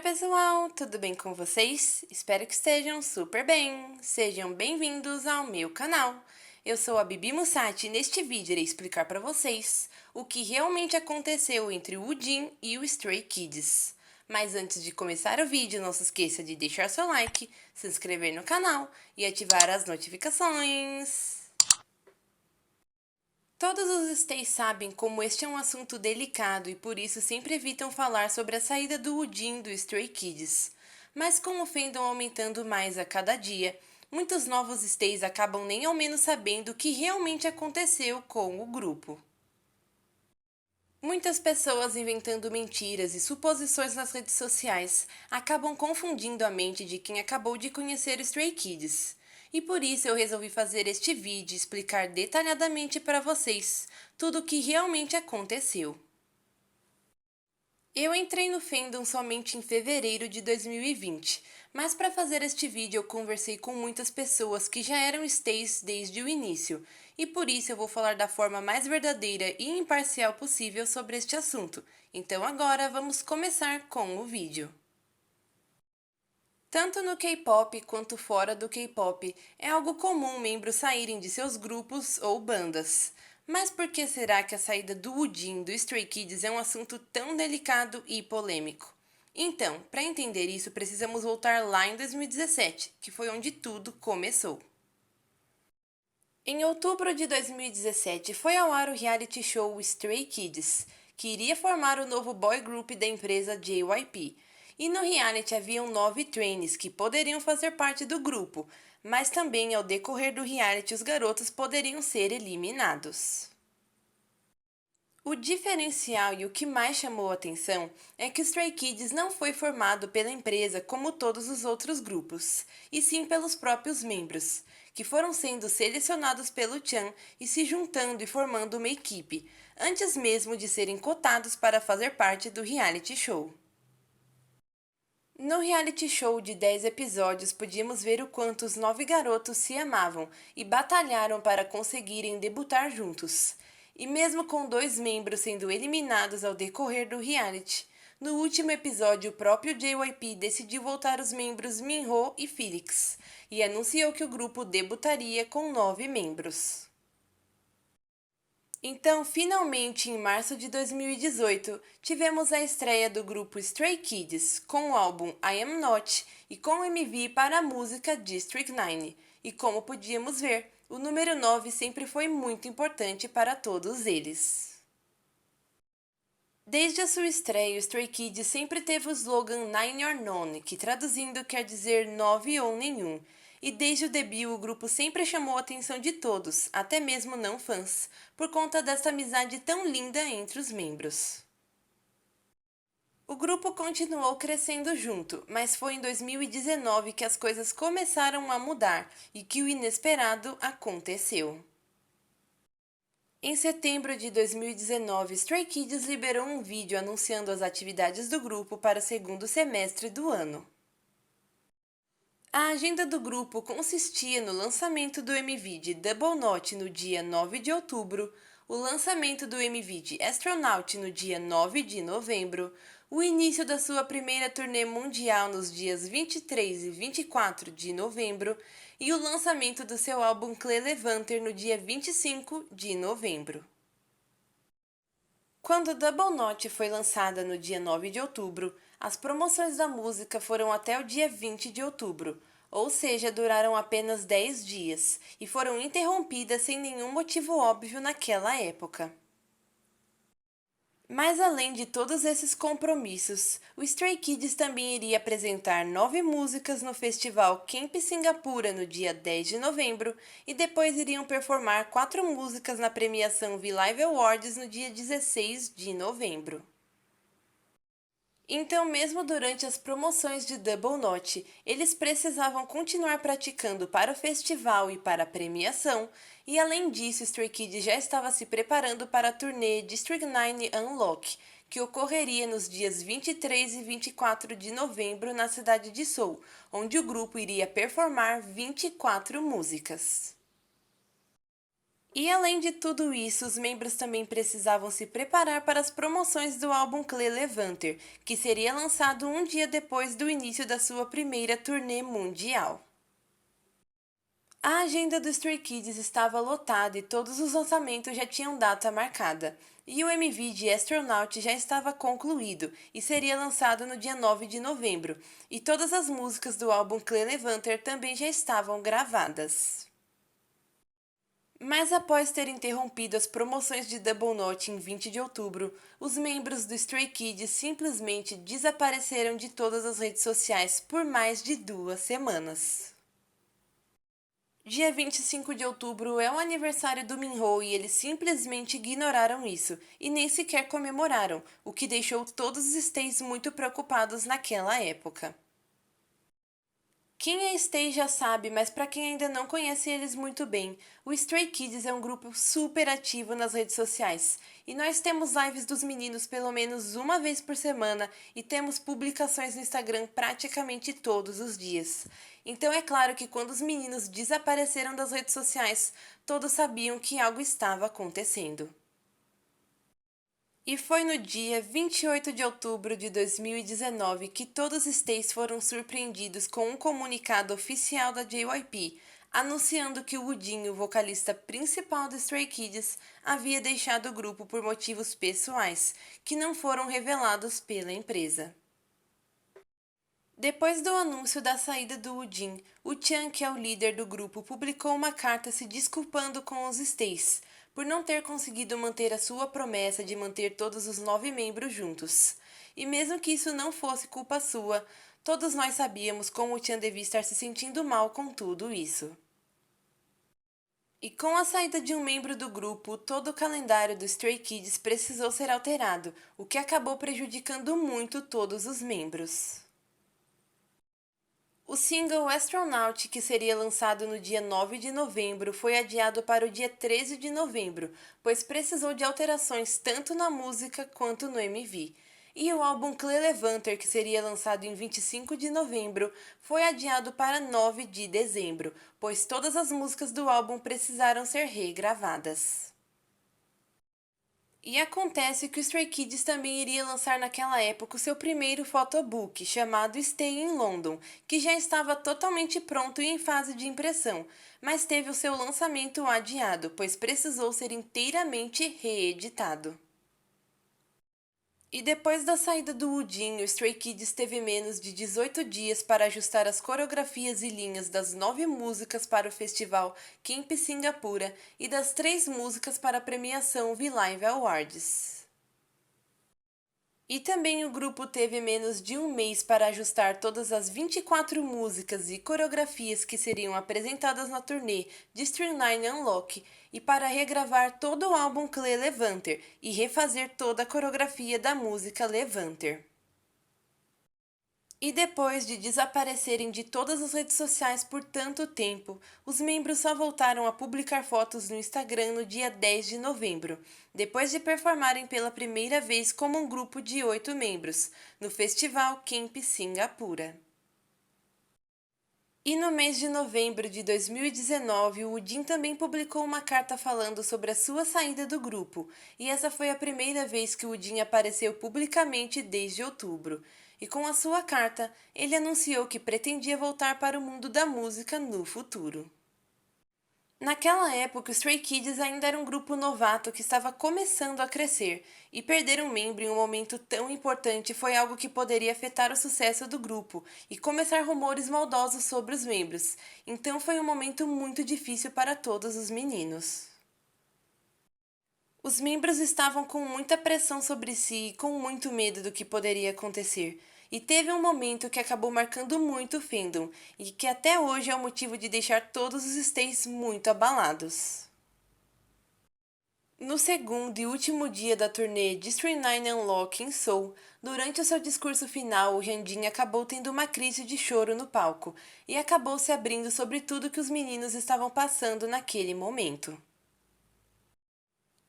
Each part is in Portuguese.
pessoal, tudo bem com vocês? Espero que estejam super bem. Sejam bem-vindos ao meu canal. Eu sou a Bibi Mussati e neste vídeo irei explicar para vocês o que realmente aconteceu entre o Jin e o Stray Kids. Mas antes de começar o vídeo, não se esqueça de deixar seu like, se inscrever no canal e ativar as notificações. Todos os stays sabem como este é um assunto delicado e por isso sempre evitam falar sobre a saída do Woojin do Stray Kids. Mas com o fandom aumentando mais a cada dia, muitos novos stays acabam nem ao menos sabendo o que realmente aconteceu com o grupo. Muitas pessoas inventando mentiras e suposições nas redes sociais acabam confundindo a mente de quem acabou de conhecer o Stray Kids. E por isso eu resolvi fazer este vídeo e explicar detalhadamente para vocês tudo o que realmente aconteceu. Eu entrei no fandom somente em fevereiro de 2020, mas para fazer este vídeo eu conversei com muitas pessoas que já eram stays desde o início, e por isso eu vou falar da forma mais verdadeira e imparcial possível sobre este assunto. Então agora vamos começar com o vídeo. Tanto no K-pop quanto fora do K-pop, é algo comum membros saírem de seus grupos ou bandas. Mas por que será que a saída do Woojin do Stray Kids é um assunto tão delicado e polêmico? Então, para entender isso, precisamos voltar lá em 2017, que foi onde tudo começou. Em outubro de 2017, foi ao ar o reality show Stray Kids, que iria formar o novo boy group da empresa JYP. E no reality haviam 9 trainees que poderiam fazer parte do grupo, mas também ao decorrer do reality os garotos poderiam ser eliminados. O diferencial e o que mais chamou a atenção é que o Stray Kids não foi formado pela empresa como todos os outros grupos, e sim pelos próprios membros, que foram sendo selecionados pelo Chan e se juntando e formando uma equipe, antes mesmo de serem cotados para fazer parte do reality show. No reality show de 10 episódios, podíamos ver o quanto os 9 garotos se amavam e batalharam para conseguirem debutar juntos. E mesmo com 2 membros sendo eliminados ao decorrer do reality, no último episódio o próprio JYP decidiu voltar os membros Minho e Felix e anunciou que o grupo debutaria com 9 membros. Então, finalmente, em março de 2018, tivemos a estreia do grupo Stray Kids com o álbum I Am Not e com o MV para a música District 9. E como podíamos ver, o número 9 sempre foi muito importante para todos eles. Desde a sua estreia, o Stray Kids sempre teve o slogan Nine or None, que traduzindo quer dizer 9 ou nenhum. E desde o debut, o grupo sempre chamou a atenção de todos, até mesmo não fãs, por conta dessa amizade tão linda entre os membros. O grupo continuou crescendo junto, mas foi em 2019 que as coisas começaram a mudar e que o inesperado aconteceu. Em setembro de 2019, Stray Kids liberou um vídeo anunciando as atividades do grupo para o segundo semestre do ano. A agenda do grupo consistia no lançamento do MV de Double Note no dia 9 de outubro, o lançamento do MV de Astronaut no dia 9 de novembro, o início da sua primeira turnê mundial nos dias 23 e 24 de novembro e o lançamento do seu álbum Clé Levanter no dia 25 de novembro. Quando Double Note foi lançada no dia 9 de outubro, as promoções da música foram até o dia 20 de outubro, ou seja, duraram apenas 10 dias e foram interrompidas sem nenhum motivo óbvio naquela época. Mas além de todos esses compromissos, o Stray Kids também iria apresentar 9 músicas no festival Camp Singapura no dia 10 de novembro e depois iriam performar 4 músicas na premiação V-Live Awards no dia 16 de novembro. Então, mesmo durante as promoções de Double Note, eles precisavam continuar praticando para o festival e para a premiação, e além disso, Stray Kids já estava se preparando para a turnê District 9 Unlock, que ocorreria nos dias 23 e 24 de novembro na cidade de Seoul, onde o grupo iria performar 24 músicas. E além de tudo isso, os membros também precisavam se preparar para as promoções do álbum Clé Levanter, que seria lançado um dia depois do início da sua primeira turnê mundial. A agenda do Stray Kids estava lotada e todos os lançamentos já tinham data marcada. E o MV de Astronaut já estava concluído e seria lançado no dia 9 de novembro. E todas as músicas do álbum Clé Levanter também já estavam gravadas. Mas após ter interrompido as promoções de Double Note em 20 de outubro, os membros do Stray Kids simplesmente desapareceram de todas as redes sociais por mais de 2 semanas. Dia 25 de outubro é o aniversário do Minho e eles simplesmente ignoraram isso e nem sequer comemoraram, o que deixou todos os stays muito preocupados naquela época. Quem é Stay já sabe, mas para quem ainda não conhece eles muito bem, o Stray Kids é um grupo super ativo nas redes sociais. E nós temos lives dos meninos pelo menos uma vez por semana e temos publicações no Instagram praticamente todos os dias. Então é claro que quando os meninos desapareceram das redes sociais, todos sabiam que algo estava acontecendo. E foi no dia 28 de outubro de 2019 que todos os stays foram surpreendidos com um comunicado oficial da JYP, anunciando que o Woodin, o vocalista principal do Stray Kids, havia deixado o grupo por motivos pessoais, que não foram revelados pela empresa. Depois do anúncio da saída do Woodin, o Chan, que é o líder do grupo, publicou uma carta se desculpando com os Stays por não ter conseguido manter a sua promessa de manter todos os 9 membros juntos. E mesmo que isso não fosse culpa sua, todos nós sabíamos como o Chan devia estar se sentindo mal com tudo isso. E com a saída de um membro do grupo, todo o calendário do Stray Kids precisou ser alterado, o que acabou prejudicando muito todos os membros. O single Astronaut, que seria lançado no dia 9 de novembro, foi adiado para o dia 13 de novembro, pois precisou de alterações tanto na música quanto no MV. E o álbum Clé Levanter, que seria lançado em 25 de novembro, foi adiado para 9 de dezembro, pois todas as músicas do álbum precisaram ser regravadas. E acontece que o Stray Kids também iria lançar naquela época o seu primeiro photobook, chamado Stay in London, que já estava totalmente pronto e em fase de impressão, mas teve o seu lançamento adiado, pois precisou ser inteiramente reeditado. E depois da saída do Woodin, o Stray Kids teve menos de 18 dias para ajustar as coreografias e linhas das 9 músicas para o festival Camp Singapura e das 3 músicas para a premiação V-Live Awards. E também o grupo teve menos de um mês para ajustar todas as 24 músicas e coreografias que seriam apresentadas na turnê de Streamline Unlock e para regravar todo o álbum Clé Levanter e refazer toda a coreografia da música Levanter. E depois de desaparecerem de todas as redes sociais por tanto tempo, os membros só voltaram a publicar fotos no Instagram no dia 10 de novembro, depois de performarem pela primeira vez como um grupo de 8 membros, no festival Camp Singapura. E no mês de novembro de 2019, o Woodin também publicou uma carta falando sobre a sua saída do grupo, e essa foi a primeira vez que o Woodin apareceu publicamente desde outubro. E com a sua carta, ele anunciou que pretendia voltar para o mundo da música no futuro. Naquela época, os Stray Kids ainda era um grupo novato que estava começando a crescer, e perder um membro em um momento tão importante foi algo que poderia afetar o sucesso do grupo e começar rumores maldosos sobre os membros. Então foi um momento muito difícil para todos os meninos. Os membros estavam com muita pressão sobre si e com muito medo do que poderia acontecer. E teve um momento que acabou marcando muito o fandom e que até hoje é o motivo de deixar todos os stays muito abalados. No segundo e último dia da turnê de Streamline Unlock em Seoul, durante o seu discurso final, o Hyunjin acabou tendo uma crise de choro no palco e acabou se abrindo sobre tudo que os meninos estavam passando naquele momento.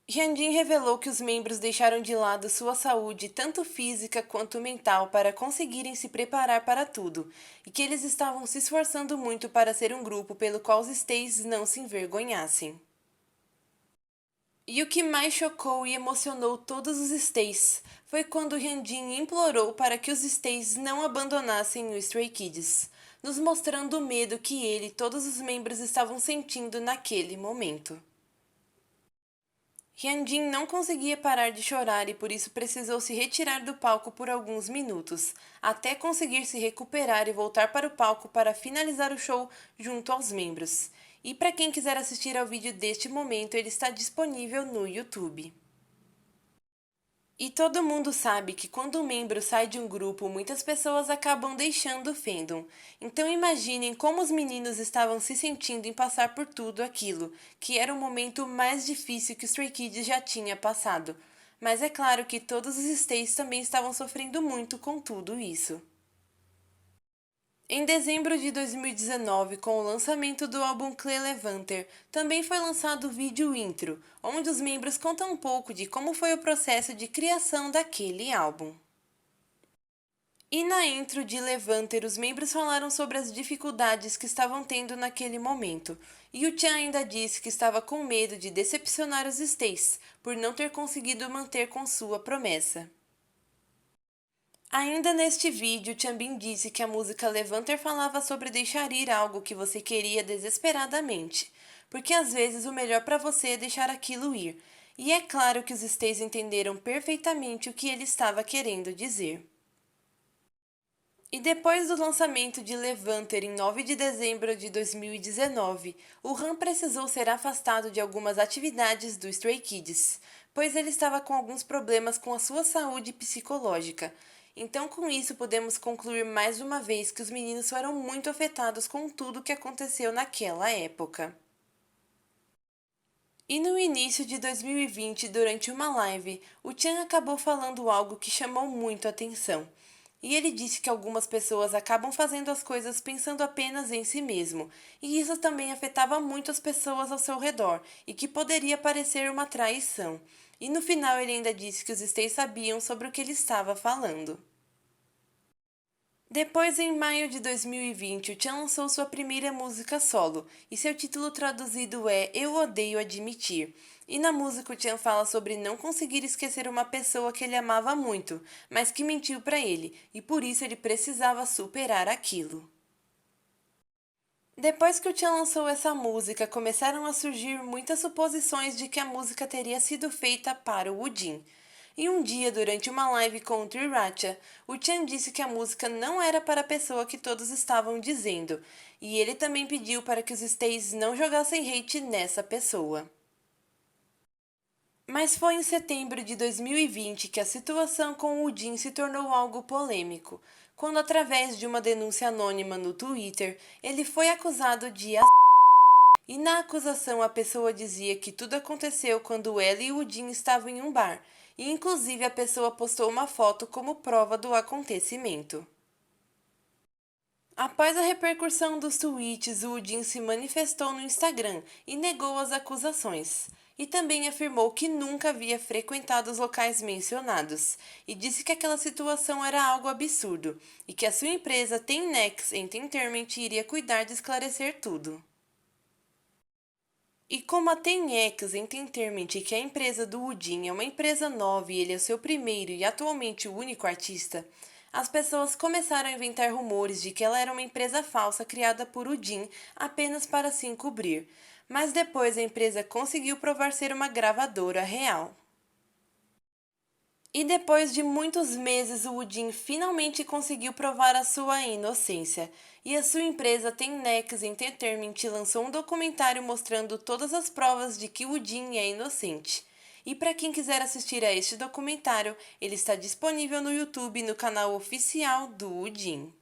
Hyunjin revelou que os membros deixaram de lado sua saúde, tanto física quanto mental, para conseguirem se preparar para tudo, e que eles estavam se esforçando muito para ser um grupo pelo qual os stays não se envergonhassem. E o que mais chocou e emocionou todos os Stays foi quando Hyunjin implorou para que os Stays não abandonassem o Stray Kids, nos mostrando o medo que ele e todos os membros estavam sentindo naquele momento. Hyunjin não conseguia parar de chorar e por isso precisou se retirar do palco por alguns minutos, até conseguir se recuperar e voltar para o palco para finalizar o show junto aos membros. E para quem quiser assistir ao vídeo deste momento, ele está disponível no YouTube. E todo mundo sabe que quando um membro sai de um grupo, muitas pessoas acabam deixando o fandom. Então imaginem como os meninos estavam se sentindo em passar por tudo aquilo, que era o momento mais difícil que o Stray Kids já tinha passado. Mas é claro que todos os Stays também estavam sofrendo muito com tudo isso. Em dezembro de 2019, com o lançamento do álbum Clear Levanter, também foi lançado o vídeo intro, onde os membros contam um pouco de como foi o processo de criação daquele álbum. E na intro de Levanter, os membros falaram sobre as dificuldades que estavam tendo naquele momento, e o Chan ainda disse que estava com medo de decepcionar os Stays, por não ter conseguido manter com sua promessa. Ainda neste vídeo, Chanbin disse que a música Levanter falava sobre deixar ir algo que você queria desesperadamente, porque às vezes o melhor para você é deixar aquilo ir. E é claro que os Stays entenderam perfeitamente o que ele estava querendo dizer. E depois do lançamento de Levanter em 9 de dezembro de 2019, o Han precisou ser afastado de algumas atividades do Stray Kids, pois ele estava com alguns problemas com a sua saúde psicológica. Então, com isso, podemos concluir mais uma vez que os meninos foram muito afetados com tudo o que aconteceu naquela época. E no início de 2020, durante uma live, o Chan acabou falando algo que chamou muito a atenção. E ele disse que algumas pessoas acabam fazendo as coisas pensando apenas em si mesmo, e isso também afetava muito as pessoas ao seu redor, e que poderia parecer uma traição. E no final ele ainda disse que os Stays sabiam sobre o que ele estava falando. Depois, em maio de 2020, o Chan lançou sua primeira música solo, e seu título traduzido é Eu Odeio Admitir. E na música o Chan fala sobre não conseguir esquecer uma pessoa que ele amava muito, mas que mentiu para ele, e por isso ele precisava superar aquilo. Depois que o Chan lançou essa música, começaram a surgir muitas suposições de que a música teria sido feita para o Woojin. E um dia, durante uma live com o Triracha, o Chan disse que a música não era para a pessoa que todos estavam dizendo, e ele também pediu para que os Stays não jogassem hate nessa pessoa. Mas foi em setembro de 2020 que a situação com o Jin se tornou algo polêmico, quando, através de uma denúncia anônima no Twitter, ele foi acusado de e na acusação a pessoa dizia que tudo aconteceu quando ela e o Jin estavam em um bar, e inclusive a pessoa postou uma foto como prova do acontecimento. Após a repercussão dos tweets, o Jin se manifestou no Instagram e negou as acusações. E também afirmou que nunca havia frequentado os locais mencionados, e disse que aquela situação era algo absurdo, e que a sua empresa Tennex Entertainment iria cuidar de esclarecer tudo. E como a Tennex Entertainment, que é a empresa do Woojin, é uma empresa nova e ele é o seu primeiro e atualmente o único artista, as pessoas começaram a inventar rumores de que ela era uma empresa falsa criada por Woojin apenas para se encobrir. Mas depois a empresa conseguiu provar ser uma gravadora real. E depois de muitos meses, o Woojin finalmente conseguiu provar a sua inocência. E a sua empresa Tennex Entertainment lançou um documentário mostrando todas as provas de que o Woojin é inocente. E para quem quiser assistir a este documentário, ele está disponível no YouTube no canal oficial do Woojin.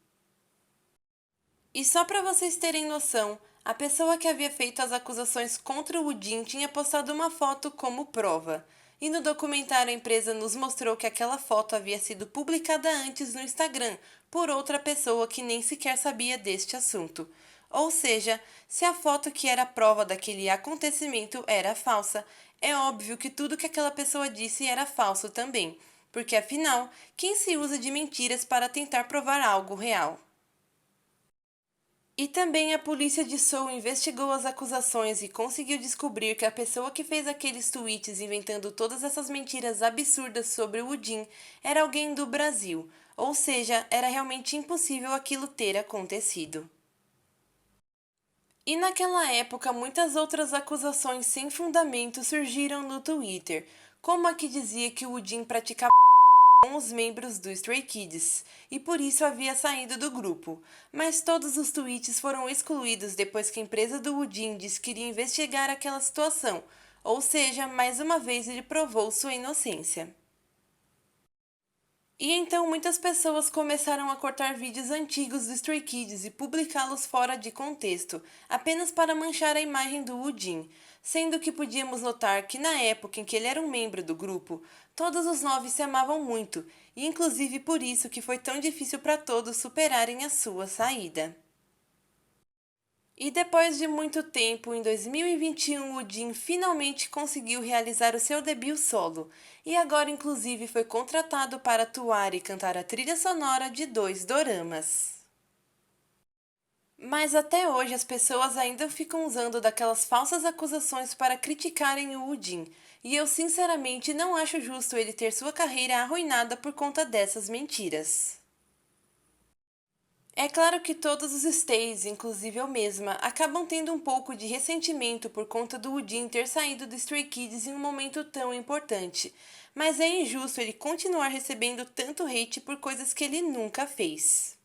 E só para vocês terem noção, a pessoa que havia feito as acusações contra o Woojin tinha postado uma foto como prova. E no documentário a empresa nos mostrou que aquela foto havia sido publicada antes no Instagram por outra pessoa que nem sequer sabia deste assunto. Ou seja, se a foto que era prova daquele acontecimento era falsa, é óbvio que tudo que aquela pessoa disse era falso também, porque afinal, quem se usa de mentiras para tentar provar algo real? E também a polícia de Seoul investigou as acusações e conseguiu descobrir que a pessoa que fez aqueles tweets inventando todas essas mentiras absurdas sobre o Woojin era alguém do Brasil, ou seja, era realmente impossível aquilo ter acontecido. E naquela época, muitas outras acusações sem fundamento surgiram no Twitter, como a que dizia que o Woojin praticava com os membros do Stray Kids, e por isso havia saído do grupo. Mas todos os tweets foram excluídos depois que a empresa do Woojin disse que iria investigar aquela situação, ou seja, mais uma vez ele provou sua inocência. E então muitas pessoas começaram a cortar vídeos antigos do Stray Kids e publicá-los fora de contexto, apenas para manchar a imagem do Woojin, sendo que podíamos notar que na época em que ele era um membro do grupo, todos os 9 se amavam muito, e inclusive por isso que foi tão difícil para todos superarem a sua saída. E depois de muito tempo, em 2021, o Jin finalmente conseguiu realizar o seu debut solo, e agora inclusive foi contratado para atuar e cantar a trilha sonora de 2 doramas. Mas até hoje as pessoas ainda ficam usando daquelas falsas acusações para criticarem o Woojin, e eu sinceramente não acho justo ele ter sua carreira arruinada por conta dessas mentiras. É claro que todos os stays, inclusive eu mesma, acabam tendo um pouco de ressentimento por conta do Woojin ter saído do Stray Kids em um momento tão importante, mas é injusto ele continuar recebendo tanto hate por coisas que ele nunca fez.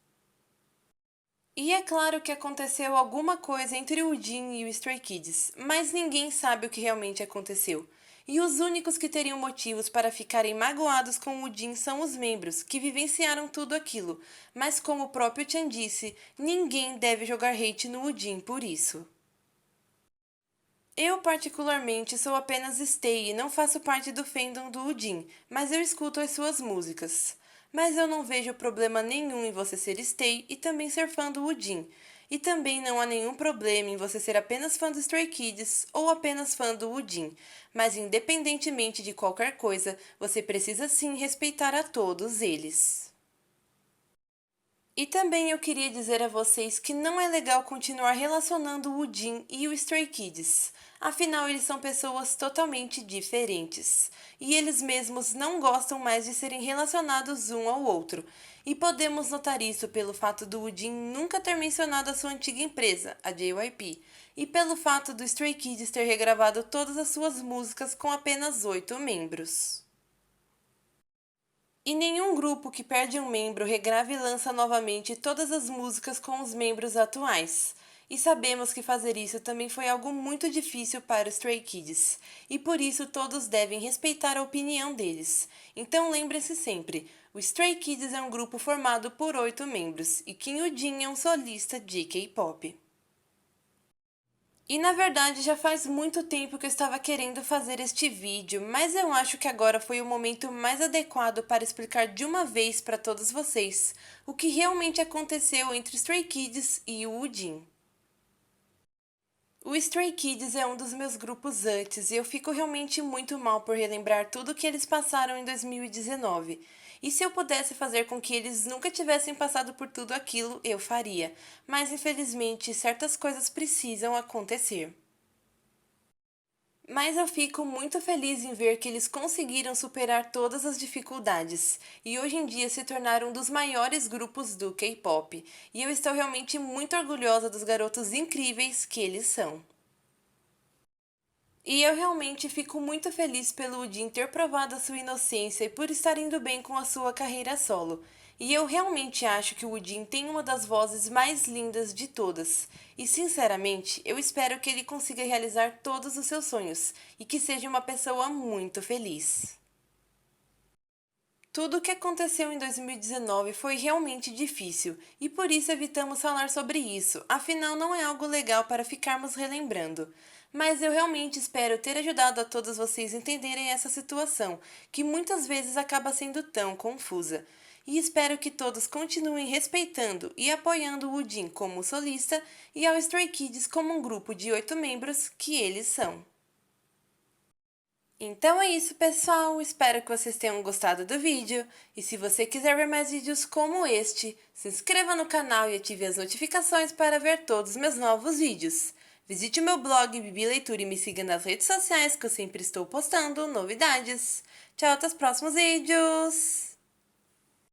E é claro que aconteceu alguma coisa entre o Jin e o Stray Kids, mas ninguém sabe o que realmente aconteceu. E os únicos que teriam motivos para ficarem magoados com o Jin são os membros, que vivenciaram tudo aquilo. Mas como o próprio Chan disse, ninguém deve jogar hate no Jin por isso. Eu, particularmente, sou apenas stay e não faço parte do fandom do Udin, mas eu escuto as suas músicas. Mas eu não vejo problema nenhum em você ser stay e também ser fã do Udin. E também não há nenhum problema em você ser apenas fã do Stray Kids ou apenas fã do Udin. Mas independentemente de qualquer coisa, você precisa sim respeitar a todos eles. E também eu queria dizer a vocês que não é legal continuar relacionando o Jin e o Stray Kids. Afinal, eles são pessoas totalmente diferentes. E eles mesmos não gostam mais de serem relacionados um ao outro. E podemos notar isso pelo fato do Jin nunca ter mencionado a sua antiga empresa, a JYP, e pelo fato do Stray Kids ter regravado todas as suas músicas com apenas 8 membros. E nenhum grupo que perde um membro regrava e lança novamente todas as músicas com os membros atuais. E sabemos que fazer isso também foi algo muito difícil para os Stray Kids, e por isso todos devem respeitar a opinião deles. Então lembre-se sempre, o Stray Kids é um grupo formado por 8 membros, e Kim Woo-jin é um solista de K-pop. E na verdade já faz muito tempo que eu estava querendo fazer este vídeo, mas eu acho que agora foi o momento mais adequado para explicar de uma vez para todos vocês o que realmente aconteceu entre Stray Kids e o Woojin. O Stray Kids é um dos meus grupos antes e eu fico realmente muito mal por relembrar tudo o que eles passaram em 2019. E se eu pudesse fazer com que eles nunca tivessem passado por tudo aquilo, eu faria. Mas infelizmente, certas coisas precisam acontecer. Mas eu fico muito feliz em ver que eles conseguiram superar todas as dificuldades e hoje em dia se tornaram um dos maiores grupos do K-pop. E eu estou realmente muito orgulhosa dos garotos incríveis que eles são. E eu realmente fico muito feliz pelo Udin ter provado a sua inocência e por estar indo bem com a sua carreira solo. E eu realmente acho que o Udin tem uma das vozes mais lindas de todas. E sinceramente, eu espero que ele consiga realizar todos os seus sonhos e que seja uma pessoa muito feliz. Tudo o que aconteceu em 2019 foi realmente difícil e por isso evitamos falar sobre isso, afinal não é algo legal para ficarmos relembrando. Mas eu realmente espero ter ajudado a todos vocês entenderem essa situação, que muitas vezes acaba sendo tão confusa. E espero que todos continuem respeitando e apoiando o Jin como solista e ao Stray Kids como um grupo de 8 membros que eles são. Então é isso, pessoal. Espero que vocês tenham gostado do vídeo. E se você quiser ver mais vídeos como este, se inscreva no canal e ative as notificações para ver todos os meus novos vídeos. Visite o meu blog Bibi Leitura e me siga nas redes sociais que eu sempre estou postando novidades. Tchau, até os próximos vídeos!